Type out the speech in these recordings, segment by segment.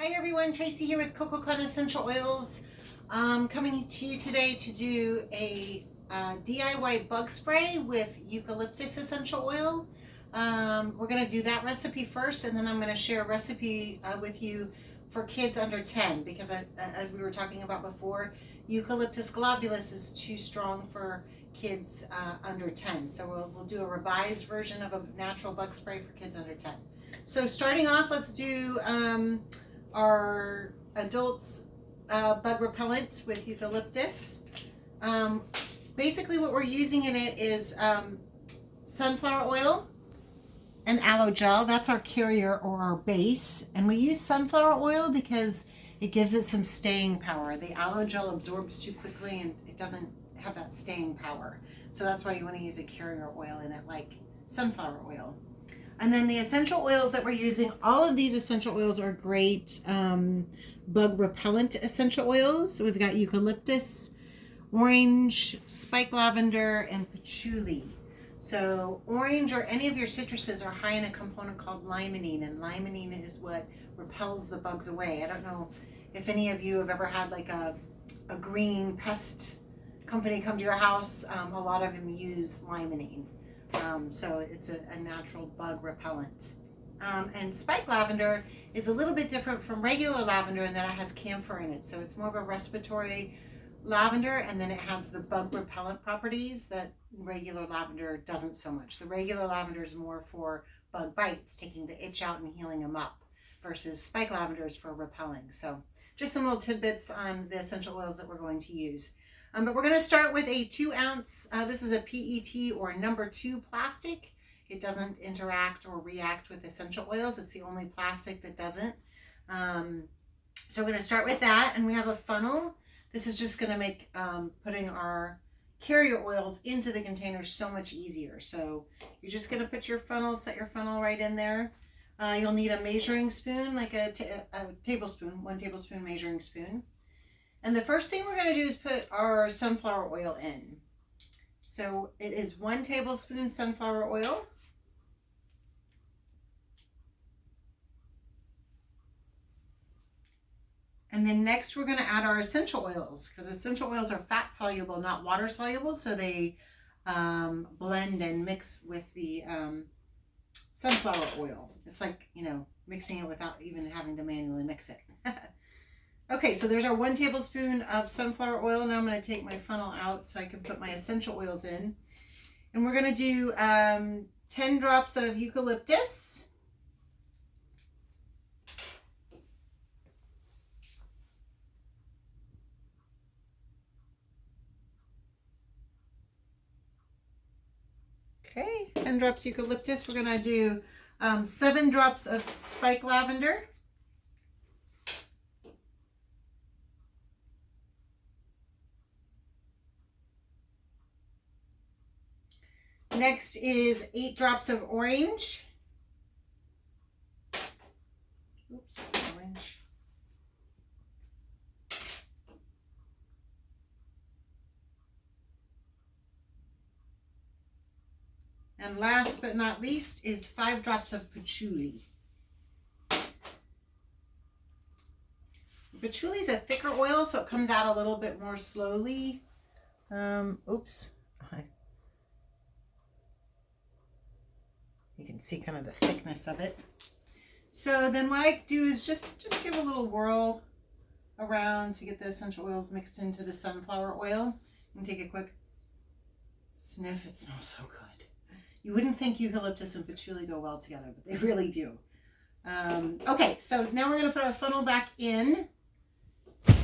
Hi everyone, Tracy here with Coco Cotton Essential Oils. Coming to you today to do a DIY bug spray with eucalyptus essential oil. We're going to do that recipe first, and then I'm going to share a recipe with you for kids under 10 because as we were talking about before, eucalyptus globulus is too strong for kids under 10. So we'll do a revised version of a natural bug spray for kids under 10. So starting off, let's do our adults bug repellent with eucalyptus. Basically what we're using in it is sunflower oil and aloe gel. That's our carrier or our base, and we use sunflower oil because it gives it some staying power. The aloe gel absorbs too quickly and it doesn't have that staying power, so that's why you want to use a carrier oil in it like sunflower oil. And then the essential oils that we're using, all of these essential oils are great bug repellent essential oils. So we've got eucalyptus, orange, spike lavender, and patchouli. So orange or any of your citruses are high in a component called limonene, and limonene is what repels the bugs away. I don't know if any of you have ever had like a green pest company come to your house. A lot of them use limonene. So it's a natural bug repellent. And spike lavender is a little bit different from regular lavender in that it has camphor in it. So it's more of a respiratory lavender, and then it has the bug repellent properties that regular lavender doesn't so much. The regular lavender is more for bug bites, taking the itch out and healing them up, versus spike lavender is for repelling. So just some little tidbits on the essential oils that we're going to use. But we're going to start with a 2 ounce, this is a PET or number 2 plastic. It doesn't interact or react with essential oils. It's the only plastic that doesn't. So we're going to start with that, and we have a funnel. This is just going to make putting our carrier oils into the container so much easier. So you're just going to put your funnel, set your funnel right in there. You'll need a measuring spoon, like a tablespoon, 1 tablespoon measuring spoon. And the first thing we're going to do is put our sunflower oil in. So it is 1 tablespoon sunflower oil. And then next we're going to add our essential oils, because essential oils are fat soluble, not water soluble. So they blend and mix with the sunflower oil. It's like, mixing it without even having to manually mix it. Okay, so there's our 1 tablespoon of sunflower oil. Now I'm going to take my funnel out so I can put my essential oils in. And we're going to do 10 drops of eucalyptus. Okay, 10 drops eucalyptus. We're going to do 7 drops of spike lavender. Next is 8 drops of orange. Oops, it's orange. And last but not least is 5 drops of patchouli. Patchouli is a thicker oil, so it comes out a little bit more slowly. Oops. You can see kind of the thickness of it. So then what I do is just give a little whirl around to get the essential oils mixed into the sunflower oil. And take a quick sniff. It smells so good. You wouldn't think eucalyptus and patchouli go well together, but they really do. Okay, so now we're going to put our funnel back in,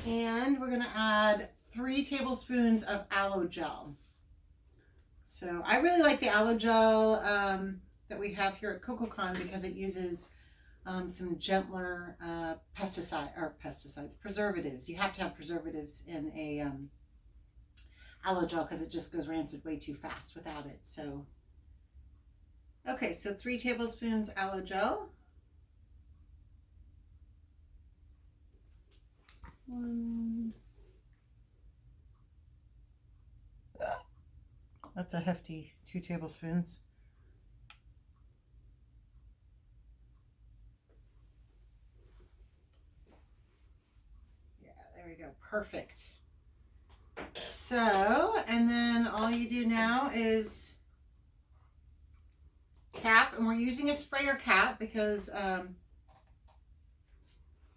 and we're going to add 3 tablespoons of aloe gel. So I really like the aloe gel that we have here at CocoCon because it uses some gentler preservatives. You have to have preservatives in a aloe gel because it just goes rancid way too fast without it. So, okay, so 3 tablespoons aloe gel. 1. That's a hefty 2 tablespoons. we go. Perfect. So, and then all you do now is cap, and we're using a sprayer cap because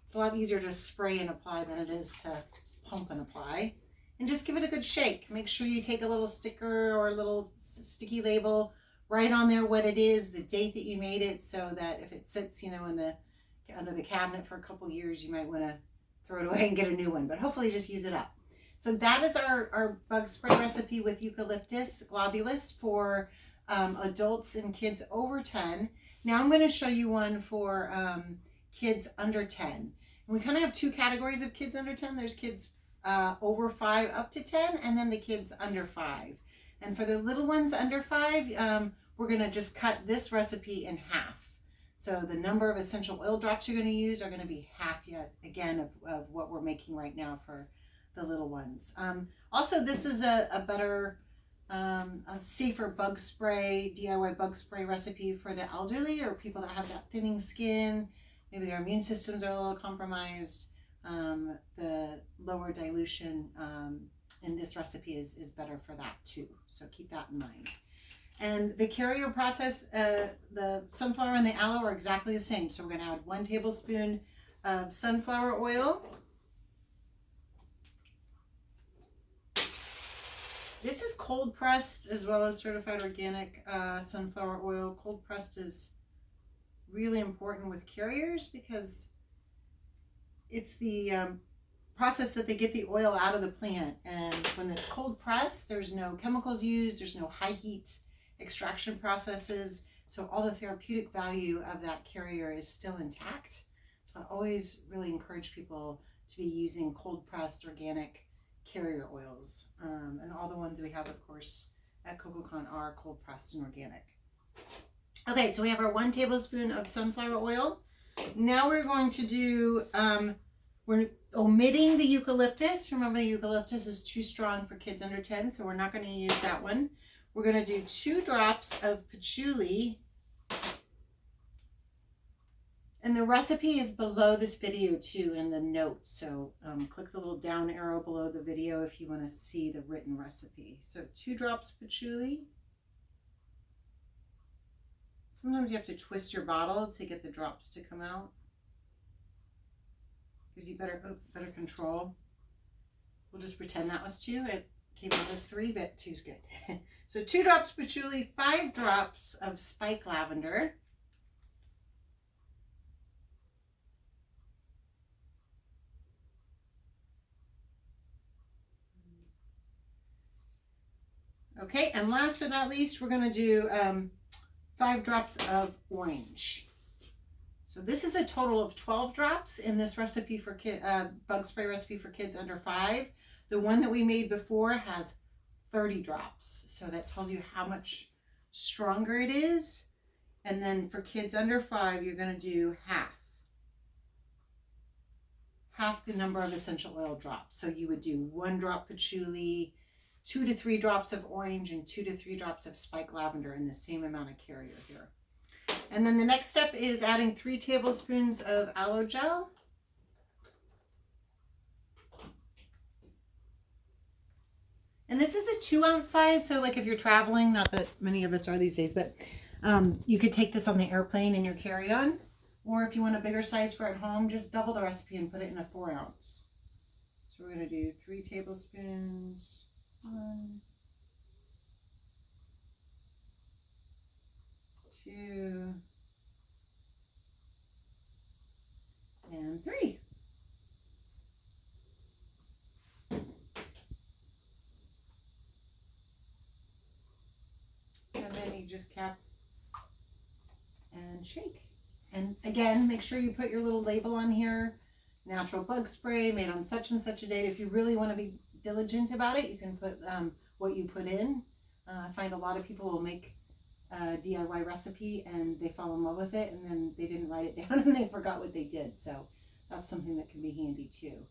it's a lot easier to spray and apply than it is to pump and apply. And just give it a good shake. Make sure you take a little sticker or a little sticky label, write on there what it is, the date that you made it, so that if it sits, in the under the cabinet for a couple years, you might want to throw it away and get a new one, but hopefully just use it up. So that is our bug spray recipe with Eucalyptus globulus for adults and kids over 10. Now I'm going to show you one for kids under 10. And we kind of have two categories of kids under 10. There's kids over 5 up to 10, and then the kids under 5. And for the little ones under 5, we're going to just cut this recipe in half. So the number of essential oil drops you're going to use are going to be half yet, again, of what we're making right now for the little ones. Also, this is a better, a safer bug spray, DIY bug spray recipe for the elderly or people that have that thinning skin. Maybe their immune systems are a little compromised. The lower dilution in this recipe is better for that too. So keep that in mind. And the carrier process, the sunflower and the aloe are exactly the same. So we're going to add 1 tablespoon of sunflower oil. This is cold pressed as well as certified organic sunflower oil. Cold pressed is really important with carriers because it's the process that they get the oil out of the plant. And when it's cold pressed, there's no chemicals used, there's no high heat extraction processes, so all the therapeutic value of that carrier is still intact. So I always really encourage people to be using cold pressed organic carrier oils, and all the ones we have, of course, at CocoCon are cold pressed and organic. Okay, so we have our 1 tablespoon of sunflower oil. Now we're going to do, we're omitting the eucalyptus. Remember, the eucalyptus is too strong for kids under 10, so we're not going to use that one. We're going to do 2 drops of patchouli. And the recipe is below this video too in the notes. So click the little down arrow below the video if you want to see the written recipe. So 2 drops patchouli. Sometimes you have to twist your bottle to get the drops to come out. Gives you better control. We'll just pretend that was 2. It came out as 3, but 2's good. So 2 drops patchouli, 5 drops of spike lavender. Okay, and last but not least, we're going to do 5 drops of orange. So this is a total of 12 drops in this recipe for bug spray recipe for kids under 5. The one that we made before has 30 drops. So that tells you how much stronger it is. And then for kids under 5, you're going to do half the number of essential oil drops. So you would do 1 drop patchouli, 2 to 3 drops of orange, and 2 to 3 drops of spike lavender in the same amount of carrier here. And then the next step is adding 3 tablespoons of aloe gel. And this is a 2-ounce size, so like if you're traveling, not that many of us are these days, but you could take this on the airplane in your carry-on. Or if you want a bigger size for at home, just double the recipe and put it in a 4-ounce. So we're going to do 3 tablespoons. 1, 2, and 3. And then you just cap and shake. And again, make sure you put your little label on here. Natural bug spray made on such and such a date. If you really want to be diligent about it, you can put what you put in. I find a lot of people will make a DIY recipe and they fall in love with it and then they didn't write it down and they forgot what they did. So that's something that can be handy too.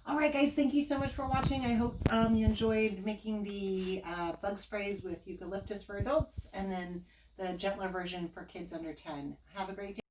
All right, guys, thank you so much for watching. I hope you enjoyed making the bug sprays with eucalyptus for adults and then the gentler version for kids under 10. Have a great day.